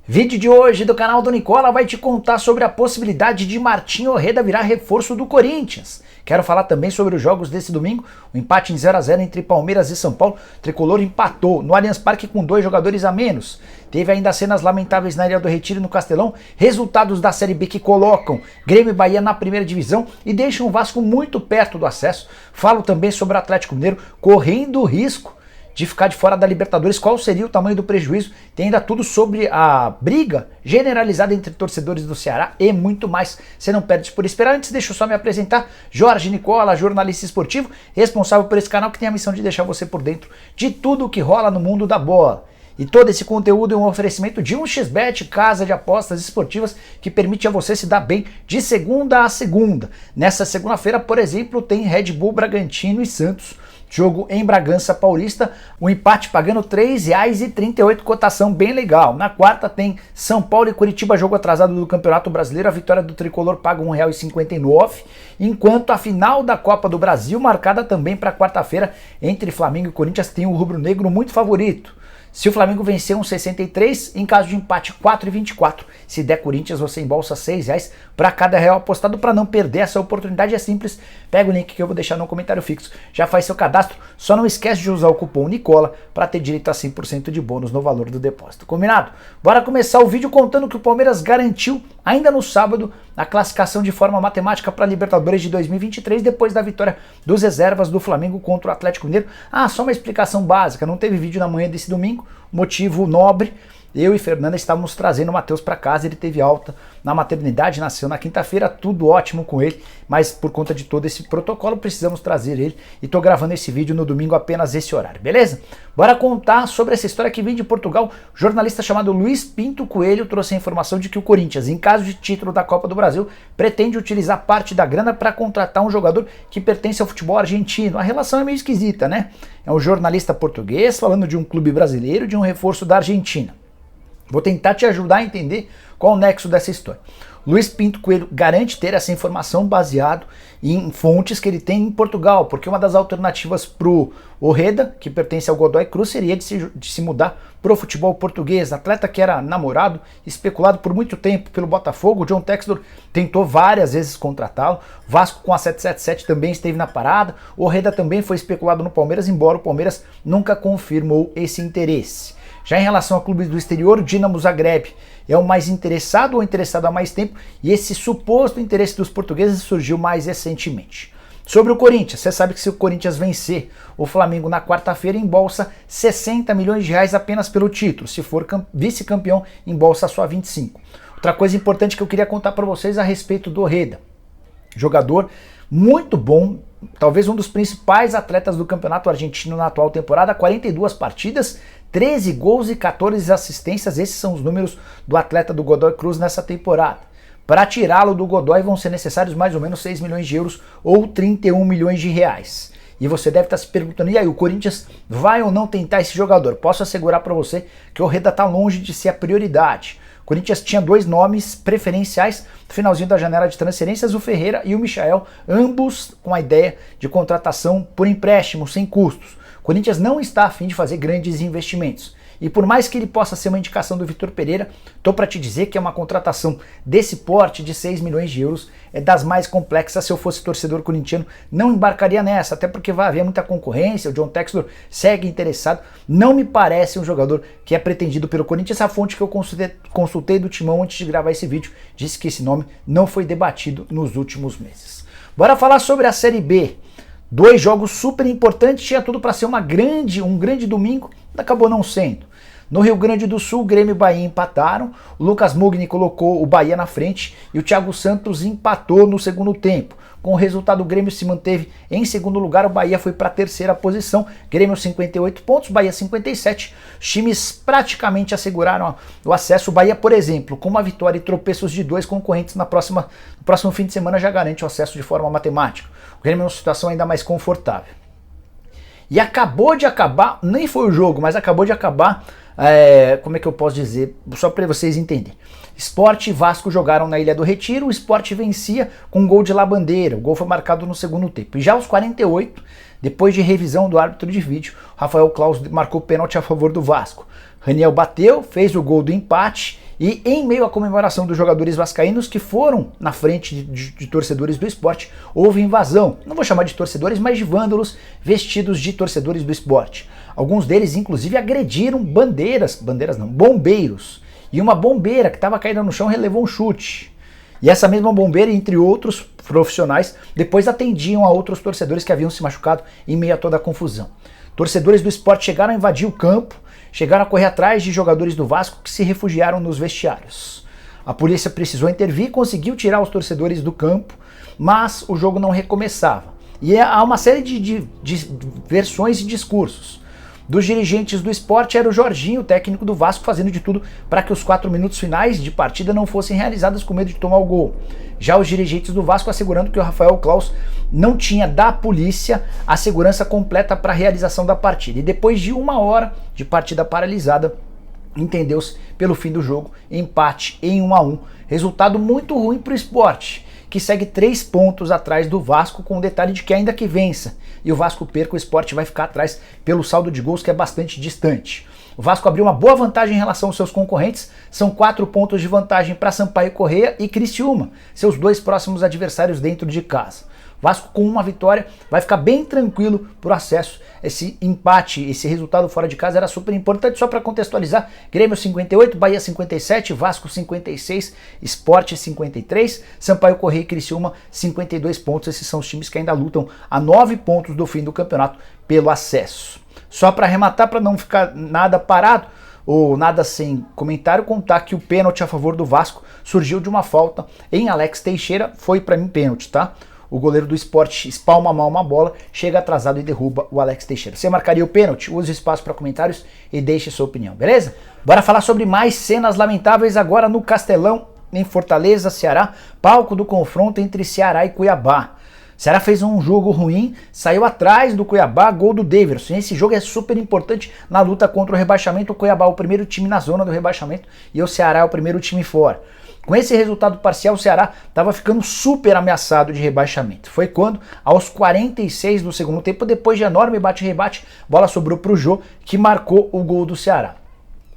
Vídeo de hoje do canal do Nicola vai te contar sobre a possibilidade de Martim Orreda virar reforço do Corinthians. Quero falar também sobre os jogos desse domingo, o empate em 0-0 entre Palmeiras e São Paulo. O Tricolor empatou no Allianz Parque com 2 jogadores a menos. Teve ainda cenas lamentáveis na Ilha do Retiro e no Castelão, resultados da Série B que colocam Grêmio e Bahia na primeira divisão e deixam o Vasco muito perto do acesso. Falo também sobre o Atlético Mineiro correndo o risco de ficar de fora da Libertadores, qual seria o tamanho do prejuízo. Tem ainda tudo sobre a briga generalizada entre torcedores do Ceará e muito mais. Você não perde por esperar. Antes, deixa eu só me apresentar. Jorge Nicola, jornalista esportivo, responsável por esse canal que tem a missão de deixar você por dentro de tudo o que rola no mundo da bola. E todo esse conteúdo é um oferecimento de 1xBet, casa de apostas esportivas que permite a você se dar bem de segunda a segunda. Nessa segunda-feira, por exemplo, tem Red Bull, Bragantino e Santos. Jogo em Bragança Paulista, o empate pagando R$ 3,38, cotação bem legal. Na quarta tem São Paulo e Curitiba, jogo atrasado do Campeonato Brasileiro. A vitória do Tricolor paga R$ 1,59, enquanto a final da Copa do Brasil, marcada também para quarta-feira, entre Flamengo e Corinthians, tem o rubro-negro muito favorito. Se o Flamengo vencer 1,63, em caso de empate 4,24. Se der Corinthians, você embolsa R$ 6 para cada real apostado. Para não perder essa oportunidade é simples, pega o link que eu vou deixar no comentário fixo. Já faz seu cadastro, só não esquece de usar o cupom Nicola para ter direito a 100% de bônus no valor do depósito. Combinado? Bora começar o vídeo contando que o Palmeiras garantiu, ainda no sábado, a classificação de forma matemática para a Libertadores de 2023, depois da vitória dos reservas do Flamengo contra o Atlético Mineiro. Só uma explicação básica, não teve vídeo na manhã desse domingo, motivo nobre. Eu e Fernanda estávamos trazendo o Matheus para casa, ele teve alta na maternidade, nasceu na quinta-feira, tudo ótimo com ele, mas por conta de todo esse protocolo precisamos trazer ele e tô gravando esse vídeo no domingo apenas esse horário, beleza? Bora contar sobre essa história que vem de Portugal. O jornalista chamado Luiz Pinto Coelho trouxe a informação de que o Corinthians, em caso de título da Copa do Brasil, pretende utilizar parte da grana para contratar um jogador que pertence ao futebol argentino. A relação é meio esquisita, né? É um jornalista português falando de um clube brasileiro, de um reforço da Argentina. Vou tentar te ajudar a entender qual o nexo dessa história. Luiz Pinto Coelho garante ter essa informação baseado em fontes que ele tem em Portugal, porque uma das alternativas para o Orreda, que pertence ao Godoy Cruz, seria de se mudar para o futebol português. Atleta que era namorado, especulado por muito tempo pelo Botafogo. O John Textor tentou várias vezes contratá-lo. Vasco com a 777 também esteve na parada. O Orreda também foi especulado no Palmeiras, embora o Palmeiras nunca confirmou esse interesse. Já em relação a clubes do exterior, o Dinamo Zagreb é o mais interessado ou interessado há mais tempo, e esse suposto interesse dos portugueses surgiu mais recentemente. Sobre o Corinthians, você sabe que se o Corinthians vencer o Flamengo na quarta-feira, embolsa 60 milhões de reais apenas pelo título. Se for vice-campeão, embolsa só 25. Outra coisa importante que eu queria contar para vocês a respeito do Orreda. Jogador muito bom, talvez um dos principais atletas do campeonato argentino na atual temporada, 42 partidas, 13 gols e 14 assistências. Esses são os números do atleta do Godoy Cruz nessa temporada. Para tirá-lo do Godoy vão ser necessários mais ou menos 6 milhões de euros ou 31 milhões de reais. E você deve estar se perguntando, e aí, o Corinthians vai ou não tentar esse jogador? Posso assegurar para você que o Orreda está longe de ser a prioridade. O Corinthians tinha 2 nomes preferenciais no finalzinho da janela de transferências, o Ferreira e o Michael, ambos com a ideia de contratação por empréstimo, sem custos. O Corinthians não está a fim de fazer grandes investimentos. E por mais que ele possa ser uma indicação do Vitor Pereira, tô para te dizer que é uma contratação desse porte de 6 milhões de euros, é das mais complexas. Se eu fosse torcedor corintiano, não embarcaria nessa, até porque vai haver muita concorrência, o John Textor segue interessado. Não me parece um jogador que é pretendido pelo Corinthians. Essa fonte que eu consultei do Timão antes de gravar esse vídeo disse que esse nome não foi debatido nos últimos meses. Bora falar sobre a Série B. 2 jogos super importantes, tinha tudo para ser um grande domingo, acabou não sendo. No Rio Grande do Sul, Grêmio e Bahia empataram, o Lucas Mugni colocou o Bahia na frente e o Thiago Santos empatou no segundo tempo. Com o resultado, o Grêmio se manteve em segundo lugar, o Bahia foi para a terceira posição, Grêmio 58 pontos, Bahia 57, os times praticamente asseguraram o acesso. O Bahia, por exemplo, com uma vitória e tropeços de 2 concorrentes no próximo fim de semana já garante o acesso de forma matemática. O Grêmio é uma situação ainda mais confortável. E acabou de acabar, nem foi o jogo, mas acabou de acabar, como é que eu posso dizer, só para vocês entenderem. Sport e Vasco jogaram na Ilha do Retiro, o Sport vencia com um gol de Labandeira, o gol foi marcado no segundo tempo. E já aos 48, depois de revisão do árbitro de vídeo, Rafael Claus marcou pênalti a favor do Vasco. Raniel bateu, fez o gol do empate e em meio à comemoração dos jogadores vascaínos que foram na frente de torcedores do Sport, houve invasão. Não vou chamar de torcedores, mas de vândalos vestidos de torcedores do Sport. Alguns deles, inclusive, agrediram bombeiros. E uma bombeira que estava caída no chão relevou um chute. E essa mesma bombeira, entre outros profissionais, depois atendiam a outros torcedores que haviam se machucado em meio a toda a confusão. Torcedores do Sport chegaram a invadir o campo, chegaram a correr atrás de jogadores do Vasco que se refugiaram nos vestiários. A polícia precisou intervir, conseguiu tirar os torcedores do campo, mas o jogo não recomeçava. E há uma série de versões e discursos. Dos dirigentes do Sport era o Jorginho, técnico do Vasco, fazendo de tudo para que os 4 minutos finais de partida não fossem realizados com medo de tomar o gol. Já os dirigentes do Vasco assegurando que o Rafael Claus não tinha da polícia a segurança completa para a realização da partida. E depois de 1 hora de partida paralisada, entendeu-se pelo fim do jogo, empate em 1-1. Resultado muito ruim para o Sport, que segue 3 pontos atrás do Vasco, com o detalhe de que ainda que vença e o Vasco perca, o Sport vai ficar atrás pelo saldo de gols, que é bastante distante. O Vasco abriu uma boa vantagem em relação aos seus concorrentes, são 4 pontos de vantagem para Sampaio Corrêa e Criciúma, seus 2 próximos adversários dentro de casa. O Vasco, com uma vitória, vai ficar bem tranquilo por acesso. Esse empate, esse resultado fora de casa era super importante. Só para contextualizar: Grêmio 58, Bahia 57, Vasco 56, Sport 53, Sampaio Corrêa e Criciúma 52 pontos. Esses são os times que ainda lutam a 9 pontos do fim do campeonato pelo acesso. Só para arrematar, para não ficar nada parado ou nada sem comentário, contar que o pênalti a favor do Vasco surgiu de uma falta em Alex Teixeira. Foi para mim pênalti, tá? O goleiro do Sport espalma mal uma bola, chega atrasado e derruba o Alex Teixeira. Você marcaria o pênalti? Use o espaço para comentários e deixe sua opinião, beleza? Bora falar sobre mais cenas lamentáveis agora no Castelão, em Fortaleza, Ceará, palco do confronto entre Ceará e Cuiabá. Ceará fez um jogo ruim, saiu atrás do Cuiabá, gol do Daverson. Esse jogo é super importante na luta contra o rebaixamento. O Cuiabá é o primeiro time na zona do rebaixamento e o Ceará é o primeiro time fora. Com esse resultado parcial, o Ceará estava ficando super ameaçado de rebaixamento. Foi quando, aos 46 do segundo tempo, depois de enorme bate-rebate, bola sobrou para o Jô, que marcou o gol do Ceará.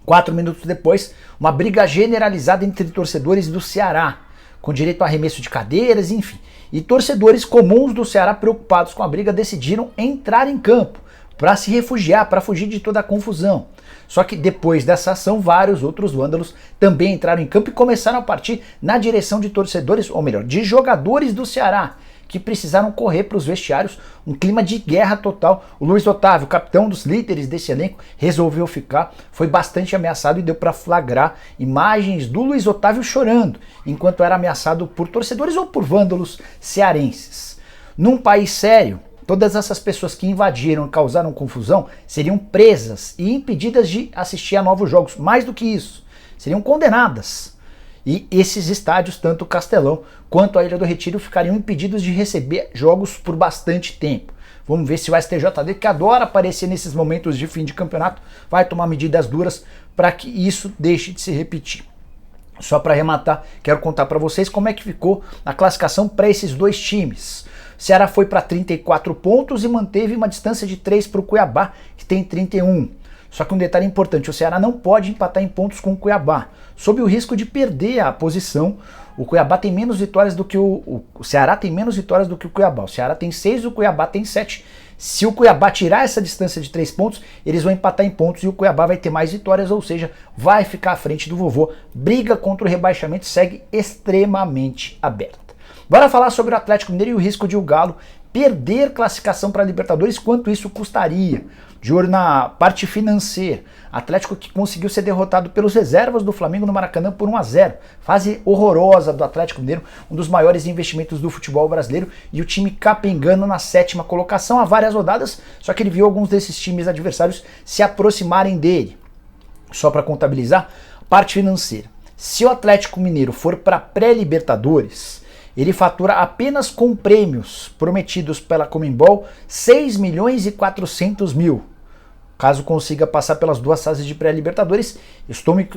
4 minutos depois, uma briga generalizada entre torcedores do Ceará, com direito a arremesso de cadeiras, enfim. E torcedores comuns do Ceará, preocupados com a briga, decidiram entrar em campo para se refugiar, para fugir de toda a confusão. Só que depois dessa ação, vários outros vândalos também entraram em campo e começaram a partir na direção de torcedores, ou melhor, de jogadores do Ceará, que precisaram correr para os vestiários, um clima de guerra total. O Luiz Otávio, capitão dos líderes desse elenco, resolveu ficar, foi bastante ameaçado e deu para flagrar imagens do Luiz Otávio chorando, enquanto era ameaçado por torcedores ou por vândalos cearenses. Num país sério, todas essas pessoas que invadiram e causaram confusão seriam presas e impedidas de assistir a novos jogos. Mais do que isso, seriam condenadas. E esses estádios, tanto o Castelão quanto a Ilha do Retiro, ficariam impedidos de receber jogos por bastante tempo. Vamos ver se o STJD, que adora aparecer nesses momentos de fim de campeonato, vai tomar medidas duras para que isso deixe de se repetir. Só para arrematar, quero contar para vocês como é que ficou a classificação para esses 2 times. O Ceará foi para 34 pontos e manteve uma distância de 3 para o Cuiabá, que tem 31. Só que um detalhe importante: o Ceará não pode empatar em pontos com o Cuiabá, sob o risco de perder a posição. O Cuiabá tem menos vitórias do que o Ceará tem menos vitórias do que o Cuiabá. O Ceará tem 6, o Cuiabá tem 7. Se o Cuiabá tirar essa distância de 3 pontos, eles vão empatar em pontos e o Cuiabá vai ter mais vitórias, ou seja, vai ficar à frente do vovô. Briga contra o rebaixamento segue extremamente aberta. Bora falar sobre o Atlético Mineiro e o risco de o Galo perder classificação para a Libertadores, quanto isso custaria. De olho na parte financeira, Atlético que conseguiu ser derrotado pelos reservas do Flamengo no Maracanã por 1-0. Fase horrorosa do Atlético Mineiro, um dos maiores investimentos do futebol brasileiro, e o time capengando na 7ª colocação há várias rodadas, só que ele viu alguns desses times adversários se aproximarem dele. Só para contabilizar, parte financeira. Se o Atlético Mineiro for para pré-Libertadores, ele fatura apenas com prêmios prometidos pela Conmebol 6.400.000. Caso consiga passar pelas 2 fases de pré-Libertadores, estou me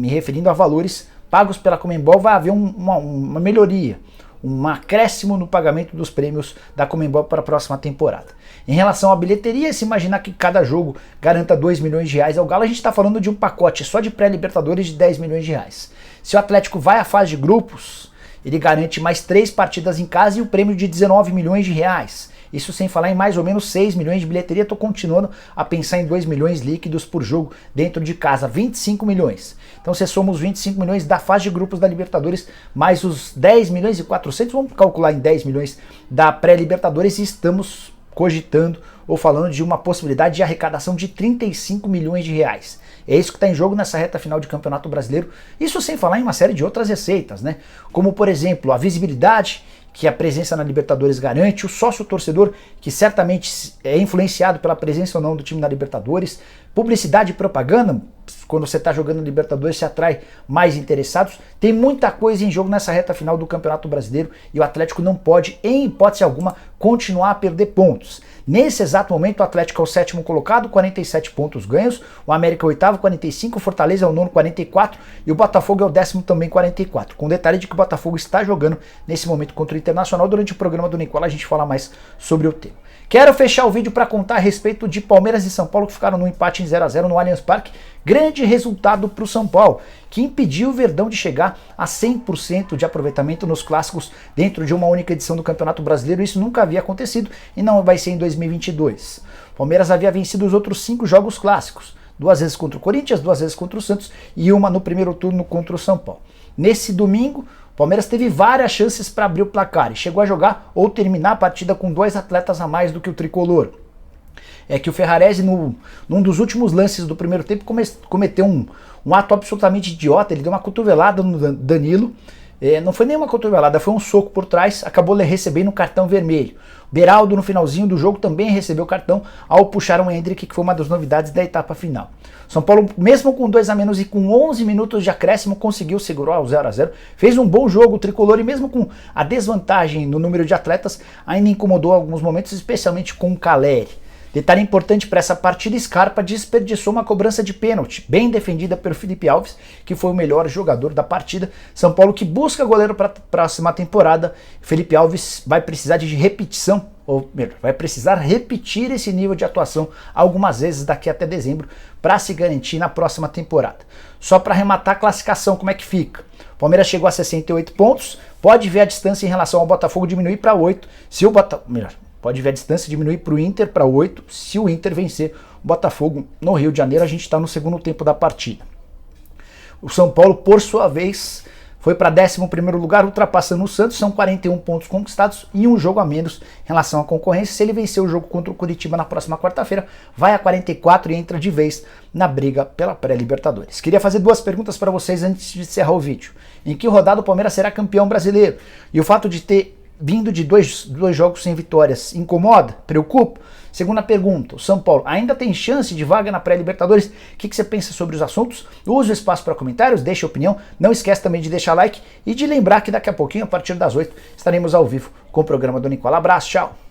referindo a valores pagos pela Conmebol, vai haver uma melhoria. um acréscimo no pagamento dos prêmios da Conmebol para a próxima temporada. Em relação à bilheteria, se imaginar que cada jogo garanta 2 milhões de reais ao Galo, a gente está falando de um pacote só de pré-Libertadores de 10 milhões de reais. Se o Atlético vai à fase de grupos, ele garante mais 3 partidas em casa e o prêmio de 19 milhões de reais. Isso sem falar em mais ou menos 6 milhões de bilheteria. Estou continuando a pensar em 2 milhões líquidos por jogo dentro de casa, 25 milhões. Então você soma os 25 milhões da fase de grupos da Libertadores, mais os 10 milhões e 400, vamos calcular em 10 milhões da pré-Libertadores e estamos cogitando ou falando de uma possibilidade de arrecadação de 35 milhões de reais. É isso que está em jogo nessa reta final de Campeonato Brasileiro. Isso sem falar em uma série de outras receitas, né? Como, por exemplo, a visibilidade que a presença na Libertadores garante, o sócio-torcedor, que certamente é influenciado pela presença ou não do time na Libertadores, publicidade e propaganda, quando você está jogando Libertadores, se atrai mais interessados. Tem muita coisa em jogo nessa reta final do Campeonato Brasileiro e o Atlético não pode, em hipótese alguma, continuar a perder pontos. Nesse exato momento, o Atlético é o 7º colocado, 47 pontos ganhos, o América é o 8º, 45, o Fortaleza é o 9º, 44 e o Botafogo é o 10º também, 44. Com o detalhe de que o Botafogo está jogando nesse momento contra o Internacional. Durante o programa do Nicola a gente fala mais sobre o tema. Quero fechar o vídeo para contar a respeito de Palmeiras e São Paulo, que ficaram no empate em 0-0 no Allianz Parque. Grande resultado para o São Paulo, que impediu o Verdão de chegar a 100% de aproveitamento nos clássicos dentro de uma única edição do Campeonato Brasileiro. Isso nunca havia acontecido e não vai ser em 2022. O Palmeiras havia vencido os outros 5 jogos clássicos, 2 vezes contra o Corinthians, 2 vezes contra o Santos e uma no primeiro turno contra o São Paulo. Nesse domingo, o Palmeiras teve várias chances para abrir o placar e chegou a jogar ou terminar a partida com 2 atletas a mais do que o tricolor. É que o Ferrarese, num dos últimos lances do primeiro tempo, cometeu um ato absolutamente idiota. Ele deu uma cotovelada no Danilo. Não foi nem uma cotovelada, foi um soco por trás, acabou recebendo um cartão vermelho. Beraldo, no finalzinho do jogo, também recebeu cartão ao puxar um Hendrick, que foi uma das novidades da etapa final. São Paulo, mesmo com 2 a menos e com 11 minutos de acréscimo, conseguiu segurar o 0-0, fez um bom jogo o tricolor e mesmo com a desvantagem no número de atletas, ainda incomodou alguns momentos, especialmente com o Caleri. Detalhe importante para essa partida, Scarpa desperdiçou uma cobrança de pênalti, bem defendida pelo Felipe Alves, que foi o melhor jogador da partida. São Paulo que busca goleiro para a próxima temporada. Felipe Alves vai precisar de repetição, ou melhor, vai precisar repetir esse nível de atuação algumas vezes daqui até dezembro para se garantir na próxima temporada. Só para arrematar a classificação, como é que fica? O Palmeiras chegou a 68 pontos, pode ver a distância em relação ao Botafogo diminuir para 8, se o pode ver a distância diminuir para o Inter para 8, se o Inter vencer o Botafogo no Rio de Janeiro. A gente está no segundo tempo da partida. O São Paulo, por sua vez, foi para 11º lugar, ultrapassando o Santos. São 41 pontos conquistados e um jogo a menos em relação à concorrência. Se ele vencer o jogo contra o Curitiba na próxima quarta-feira, vai a 44 e entra de vez na briga pela pré-Libertadores. Queria fazer 2 perguntas para vocês antes de encerrar o vídeo. Em que rodada o Palmeiras será campeão brasileiro? E o fato de ter vindo de dois jogos sem vitórias incomoda? Preocupa? Segunda pergunta, o São Paulo ainda tem chance de vaga na pré-Libertadores? O que você pensa sobre os assuntos? Use o espaço para comentários, deixe a opinião. Não esquece também de deixar like e de lembrar que daqui a pouquinho, a partir das 8, estaremos ao vivo com o programa do Nicola. Abraço, tchau!